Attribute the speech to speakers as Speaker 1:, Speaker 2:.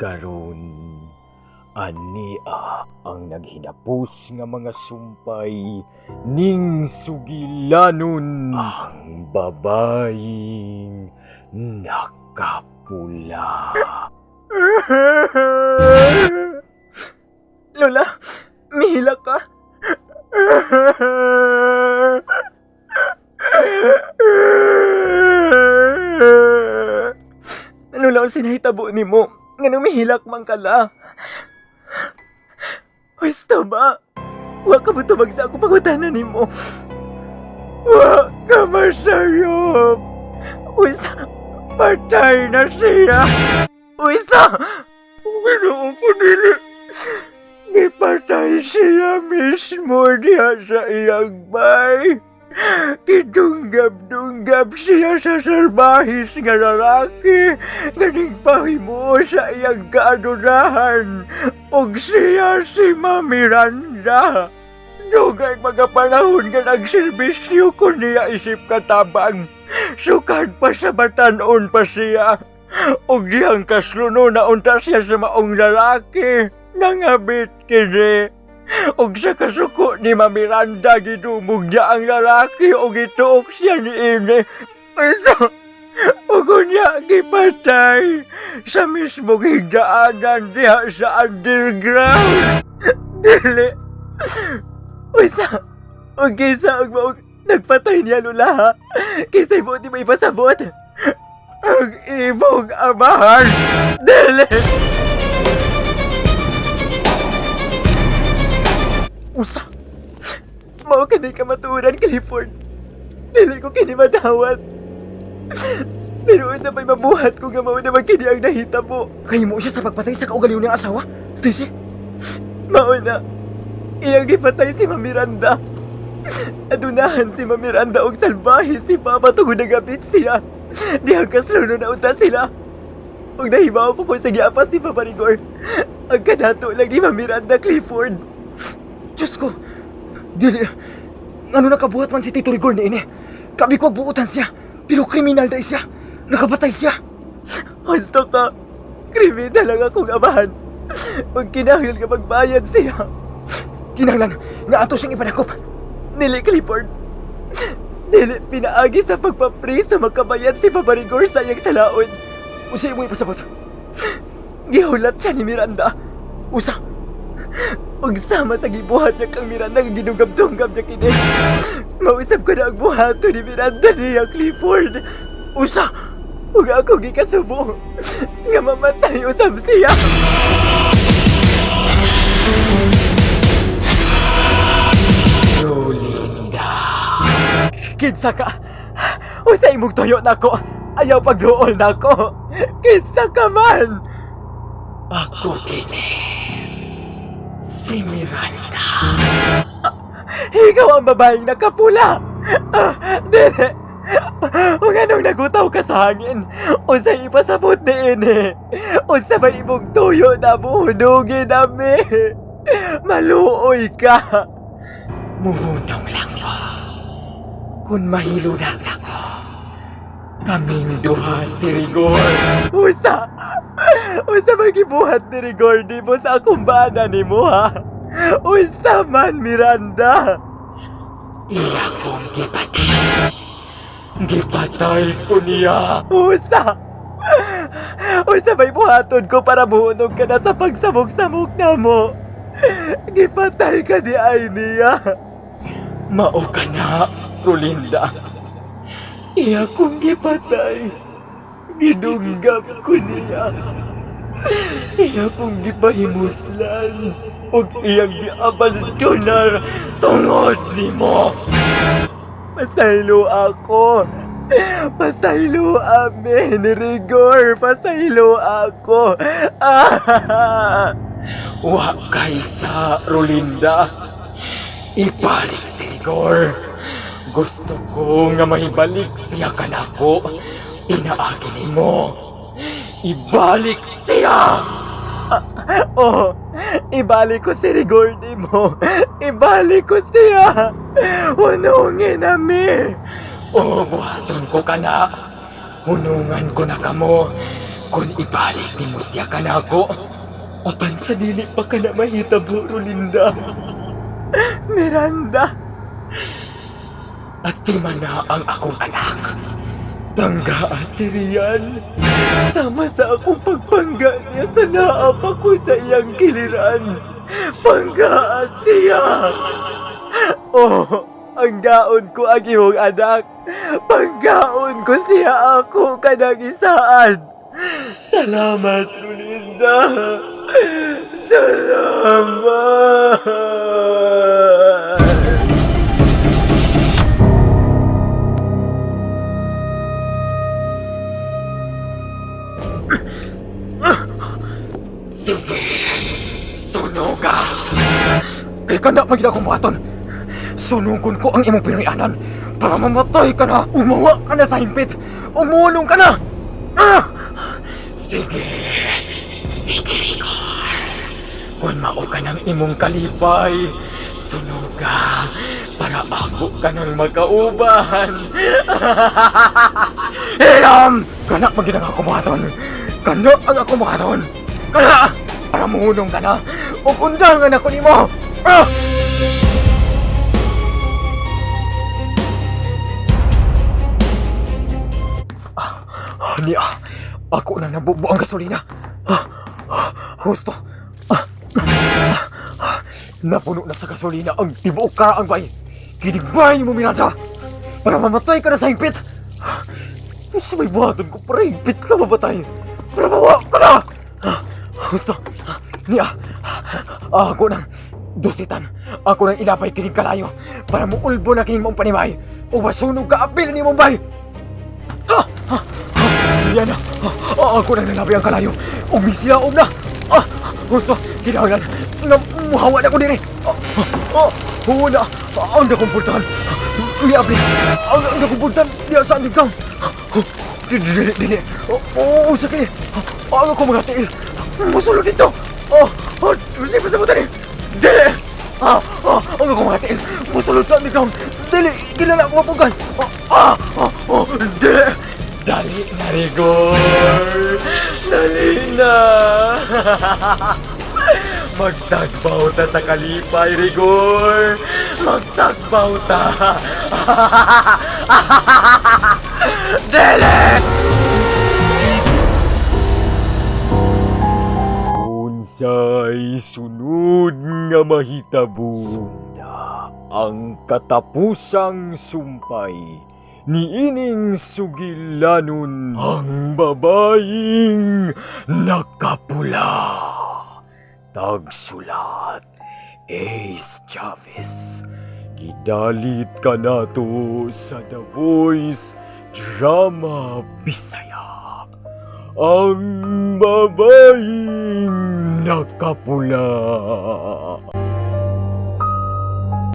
Speaker 1: karon ania ang naghinapos nga mga sumpay ning sugilanon ang babaying nakapula.
Speaker 2: Lola, mihila ka. Lola, ang sinahitabo ni mo. Nga mihilak man ka la. Basta ba? Wa ka ba tumag sa ako pangutanan ni mo? Wa ka masayop. Usa, patay na siya. Usa! Ganoon ko dili. Gipatay siya mismo diha sa iyang bay. Kidunggab-dunggab siya sa salbahis nga lalaki nga nagpahimo sa iyang kaadonahan. Og siya si Ma'am Miranda. Dugay mga panahon nga nagserbisyo ko niya isip katabang. Sukad pa sa batanon pa siya. Og diyang kasluno na unta siya sa maong lalaki. Nangabit kini. Og sa kasuko ni Ma'am Miranda gidumog niya ang lalaki og ituok siya ni ini. Og niya gipatay sa mismong higdaanan diha sa underground. Dili. Usa. Og kaysa og maong nagpatay niya lula ha. Kaysa mo di may pasabot. Ang imong amahan. Dili. Usa! Mao kini ka maturan, Clifford. Dili ko kini madawat. Pero unsa pa'y mabuhat ko nga mao naman kini ang nahitabo.
Speaker 3: Kayo mo siya sa pagpatay sa kaugaliw niyang asawa, Stacy?
Speaker 2: Mao na. Iyang gipatay si Ma'am Miranda. Adunahan si Ma'am Miranda og salbahe si Papa tungod nagapit siya. Dihang kasluno na unta sila. Og nahibaw ko kung sa giapas ni Papa Rigor. Ang kadato lang ni Ma'am Miranda, Clifford.
Speaker 3: Diyos ko! Dili! Ano nakabuhat man si Tito Rigor ni ini? Kabi ko buutan siya, pero kriminal dahil siya. Nakapatay siya.
Speaker 2: Gusto ka, kriminal lang akong amahan. Huwag kinahanglan ka magbayad siya.
Speaker 3: Kinahanglan nga ato siyang ipanakop.
Speaker 2: Nili, Clifford. Nili, pinaagi sa pagpapriso magkabayad si Papa Rigor sa iyang salaon.
Speaker 3: Usa mo ipasabot.
Speaker 2: Gihulat siya ni Miranda.
Speaker 3: Usa!
Speaker 2: Ug sama sa gibuhat niya kang Miranda nga ginugab-tunggab niya kini. Mausap ko na ang buhato ni Miranda niya, Clifford.
Speaker 3: Usa!
Speaker 2: Ug ako gikasubo nga mamatay usab siya.
Speaker 1: Rolinda.
Speaker 2: Kinsa ka? Usa imong tuyo nako. Ayaw pagduol nako. Kinsa ka man?
Speaker 1: Ako kini. Si Miranda.
Speaker 2: Ikaw ang babaeng nakapula. Dili. O anong nagutaw ka sa hangin? Unsay ipasabot ni ini? Unsa ba imong tuyo na buhunugin nami? Maluoy ka.
Speaker 1: Muhunong lang ko. Kung mahilunan ako, kaming duha si Rigor.
Speaker 2: Usa ba gibuhat ni Rigor di mo sa akong bana ni mo ha? Usa man, Miranda.
Speaker 1: Iya kong gipatay. Gipatay ko niya.
Speaker 2: Usa ba'y buhaton ko para buhunog ka na sa pagsabog-samog na mo? Gipatay ka di ay niya.
Speaker 1: Mao ka na, Rolinda.
Speaker 2: Iya kong gipatay. Gidunggab ko niya. Iya kong gipahimuslan. Ug iyang giabandonar tungod nimo. Pasaylo ako. Pasaylo amin, Rigor. Pasaylo ako.
Speaker 1: Wa kaysa, Rolinda. Ibalik si Rigor. Gusto ko nga mahibalik siya kanako. Pinaagi nimo. Ibalik siya!
Speaker 2: Ibalik ko si Rigor mo. Ibalik ko siya. Hunungin nami.
Speaker 1: Buhaton ko ka na. Hunungan ko na kamo. kung ibalik ni mo siya kanako, apan sa dili pa ka na mahitabo, Rolinda.
Speaker 2: Miranda,
Speaker 1: At tima na ang akong anak. Tanggaa si Rian. Sama sa akong pagpangga niya sa naap ako sa iyang giliran. Panggaa siya.
Speaker 2: oh, ang gaon ko ang iyong anak. Panggaon ko siya ako kanang isaan.
Speaker 1: Salamat, Rolinda. Salamat. Sige, sunuga.
Speaker 2: Kay kanda magina akong buhaton. Sunugon ko ang imong pirianan para mamatay ka na. Umawa ka na sa hingpit. Umulong ka na. Ah!
Speaker 1: Sige, sige, Rigor. Kung mao ka ng imong kalipay, sunuga para ako ka nang magkauban.
Speaker 2: Iyam! Kana magina ang akong buhaton. Kana ang akong buhaton. Kana! Para muhunong ka na. O undangan ako nimo. Ah! Niya, ako na nabubo ang gasolina. Husto. Napuno na sa gasolina ang tibuok karaang bay. Kinigbay mo, Miranda. Para mamatay ka na sa hingpit. Kasi may buhaton ko para hingpit ka mamatay. Para mawa ka na. Husto. Niya, ako nang dusitan. Ako nang ilapay kining kalayo para muulbo na kining mong panimay. O masunog ka apil ni Mumbai. Yan na. Ako na nalabi ang kalayo. Umisiyaom na. Gusto, kinahanglan na muhawa na ko din eh. Oo na. Ang nakumpultan. Liabli. Ang nakumpultan. Diya sa aning kang. Dili. Oo, sakit. Ang ako mga tiil. Masulod dito. Sige, pasagutan eh. Dili. Ang ako mga tiil. Masulod sa aning kang. Dili. Kilala ko mapugan. Dili.
Speaker 1: Dali na, Rigor! Dali na! Magtagbaw ta sa kalipay, Rigor! Magtagbaw ta!
Speaker 2: Dili!
Speaker 1: Unsay sunod nga mahitabo? Sunda ang katapusang sumpay ni ining sugilanon ang babaeng nakapula. Tagsulat Ace Chavez. Gidalit ka nato sa The Voice Drama Bisaya. Ang babaeng nakapula.